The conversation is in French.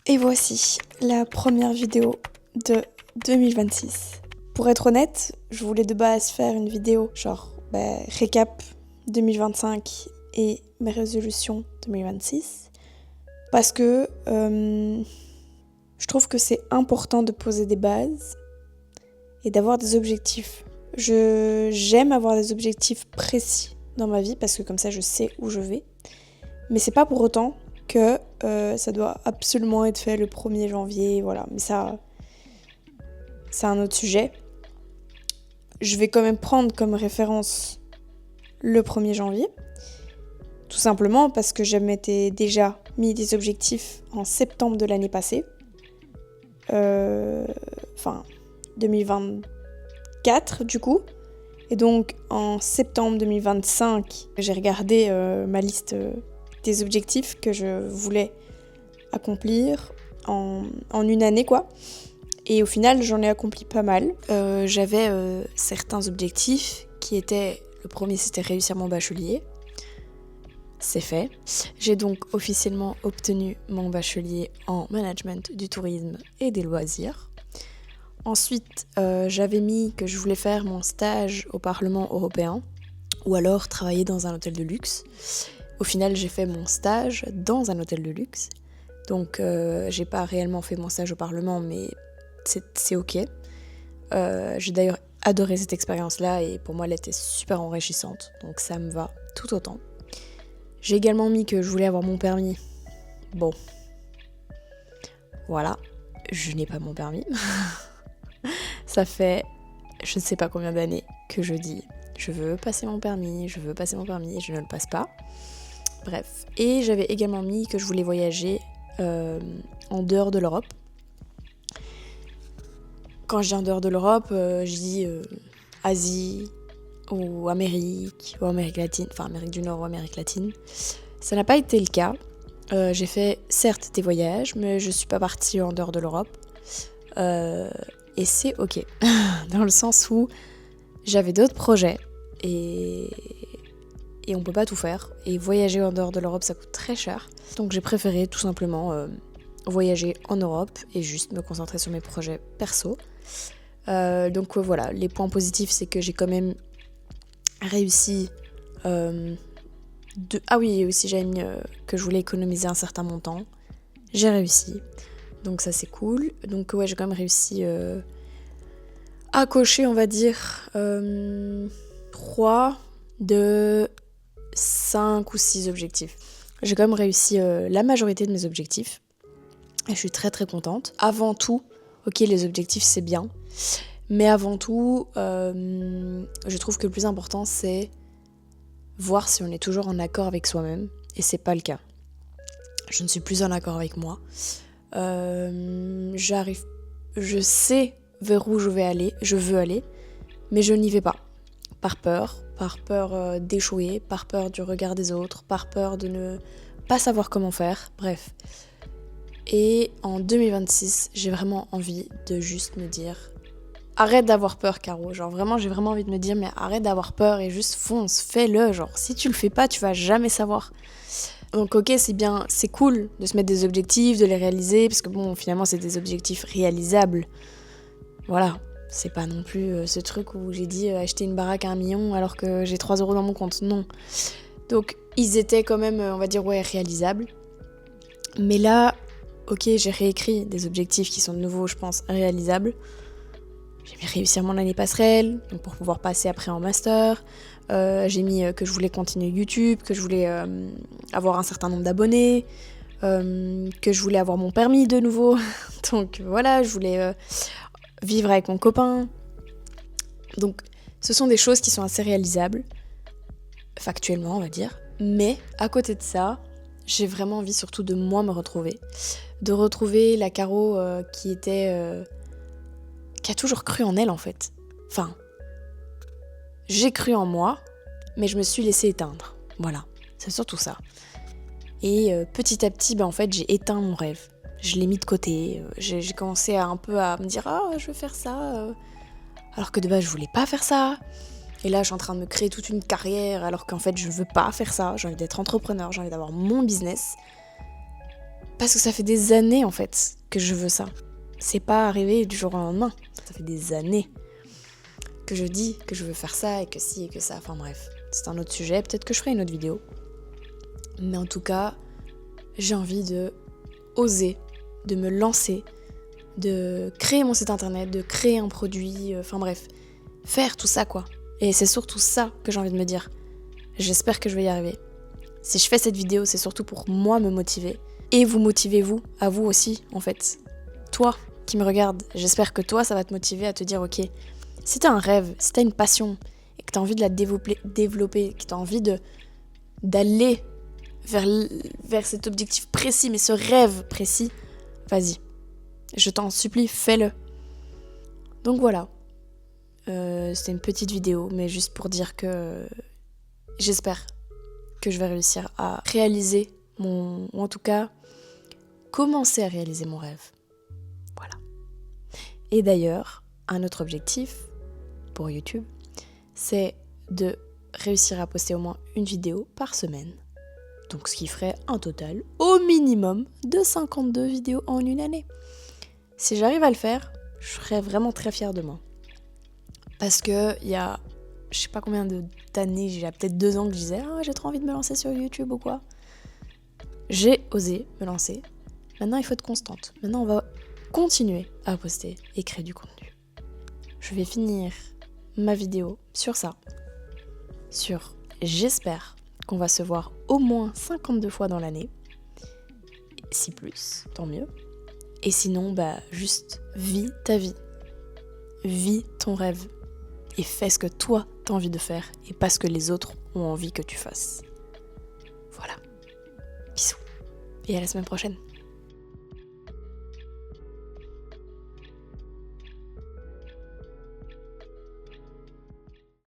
Et voici la première vidéo de 2026. Pour être honnête, je voulais de base faire une vidéo récap 2025 et mes résolutions 2026 parce que je trouve que c'est important de poser des bases et d'avoir des objectifs. J'aime avoir des objectifs précis dans ma vie parce que comme ça je sais où je vais, mais c'est pas pour autant que ça doit absolument être fait le 1er janvier, voilà. Mais ça, c'est un autre sujet. Je vais quand même prendre comme référence le 1er janvier, tout simplement parce que je m'étais déjà mis des objectifs en septembre de l'année passée, 2024 du coup. Et donc en septembre 2025, j'ai regardé ma liste des objectifs que je voulais accomplir en une année quoi. Et au final, j'en ai accompli pas mal. J'avais certains objectifs qui étaient... Le premier, c'était réussir mon bachelier. C'est fait. J'ai donc officiellement obtenu mon bachelier en management du tourisme et des loisirs. Ensuite, j'avais mis que je voulais faire mon stage au Parlement européen ou alors travailler dans un hôtel de luxe. Au final, j'ai fait mon stage dans un hôtel de luxe. Donc, j'ai pas réellement fait mon stage au Parlement, mais c'est ok. J'ai d'ailleurs adoré cette expérience-là et pour moi, elle était super enrichissante. Donc, ça me va tout autant. J'ai également mis que je voulais avoir mon permis. Bon. Voilà. Je n'ai pas mon permis. Ça fait je ne sais pas combien d'années que je dis je veux passer mon permis et je ne le passe pas. Bref. Et j'avais également mis que je voulais voyager en dehors de l'Europe. Quand je dis en dehors de l'Europe, je dis Asie ou Amérique latine, enfin Amérique du Nord ou Amérique latine. Ça n'a pas été le cas. J'ai fait certes des voyages, mais je suis pas partie en dehors de l'Europe. Et c'est ok, dans le sens où j'avais d'autres projets et on peut pas tout faire. Et voyager en dehors de l'Europe, ça coûte très cher. Donc j'ai préféré tout simplement voyager en Europe et juste me concentrer sur mes projets perso. Donc voilà, les points positifs, c'est que j'ai quand même réussi... Ah oui, aussi j'avais mis que je voulais économiser un certain montant. J'ai réussi. Donc ça c'est cool. Donc ouais, j'ai quand même réussi à cocher, on va dire, 3 de 5 ou 6 objectifs. J'ai quand même réussi la majorité de mes objectifs. Et je suis très très contente. Avant tout, ok, les objectifs c'est bien. Mais avant tout, je trouve que le plus important c'est voir si on est toujours en accord avec soi-même. Et c'est pas le cas. Je ne suis plus en accord avec moi. Je sais vers où je veux aller, mais je n'y vais pas. Par peur d'échouer, par peur du regard des autres, par peur de ne pas savoir comment faire, bref. Et en 2026, j'ai vraiment envie de juste me dire arrête d'avoir peur, Caro. Genre vraiment, j'ai vraiment envie de me dire mais arrête d'avoir peur et juste fonce, fais-le. Genre si tu le fais pas, tu vas jamais savoir. Donc ok, c'est bien, c'est cool de se mettre des objectifs, de les réaliser, parce que bon, finalement, c'est des objectifs réalisables. Voilà, c'est pas non plus ce truc où j'ai dit acheter une baraque à 1 million alors que j'ai 3 € dans mon compte, non. Donc ils étaient quand même, on va dire, ouais, réalisables. Mais là, ok, j'ai réécrit des objectifs qui sont de nouveau, je pense, réalisables. J'ai mis réussir mon année passerelle, donc pour pouvoir passer après en master. J'ai mis que je voulais continuer YouTube, que je voulais avoir un certain nombre d'abonnés, que je voulais avoir mon permis de nouveau. Donc voilà, je voulais vivre avec mon copain. Donc ce sont des choses qui sont assez réalisables, factuellement on va dire. Mais à côté de ça, j'ai vraiment envie surtout de moi me retrouver. De retrouver la Caro qui a toujours cru en elle en fait. Enfin, j'ai cru en moi, mais je me suis laissée éteindre. Voilà, c'est surtout ça. Et petit à petit, en fait, j'ai éteint mon rêve. Je l'ai mis de côté. J'ai commencé un peu à me dire « Ah, je veux faire ça alors que de base, je voulais pas faire ça. Et là, je suis en train de me créer toute une carrière alors qu'en fait, je veux pas faire ça. J'ai envie d'être entrepreneur, j'ai envie d'avoir mon business. Parce que ça fait des années en fait que je veux ça. C'est pas arrivé du jour au lendemain. Ça fait des années que je dis que je veux faire ça et que ci et que ça. Enfin bref, c'est un autre sujet. Peut-être que je ferai une autre vidéo. Mais en tout cas, j'ai envie de oser, de me lancer, de créer mon site internet, de créer un produit, enfin bref, faire tout ça quoi. Et c'est surtout ça que j'ai envie de me dire. J'espère que je vais y arriver. Si je fais cette vidéo, c'est surtout pour moi me motiver. Et vous motivez vous, à vous aussi en fait. Toi qui me regardes, j'espère que toi ça va te motiver à te dire ok, si t'as un rêve, si t'as une passion et que t'as envie de la développer, que t'as envie d'aller vers cet objectif précis, mais ce rêve précis, vas-y. Je t'en supplie, fais-le. Donc voilà. C'était une petite vidéo, mais juste pour dire que j'espère que je vais réussir à réaliser ou en tout cas, commencer à réaliser mon rêve. Voilà. Et d'ailleurs, un autre objectif pour YouTube, c'est de réussir à poster au moins une vidéo par semaine. Donc ce qui ferait un total, au minimum, de 52 vidéos en une année. Si j'arrive à le faire, je serais vraiment très fière de moi. Parce que il y a, je sais pas combien d'années, il y a peut-être 2 ans que je disais « Ah, j'ai trop envie de me lancer sur YouTube ou quoi ». J'ai osé me lancer. Maintenant, il faut être constante. Maintenant, on va continuer à poster et créer du contenu. Je vais finir ma vidéo sur ça. J'espère qu'on va se voir au moins 52 fois dans l'année. Si plus, tant mieux. Et sinon, juste vis ta vie. Vis ton rêve. Et fais ce que toi, t'as envie de faire et pas ce que les autres ont envie que tu fasses. Voilà. Bisous. Et à la semaine prochaine.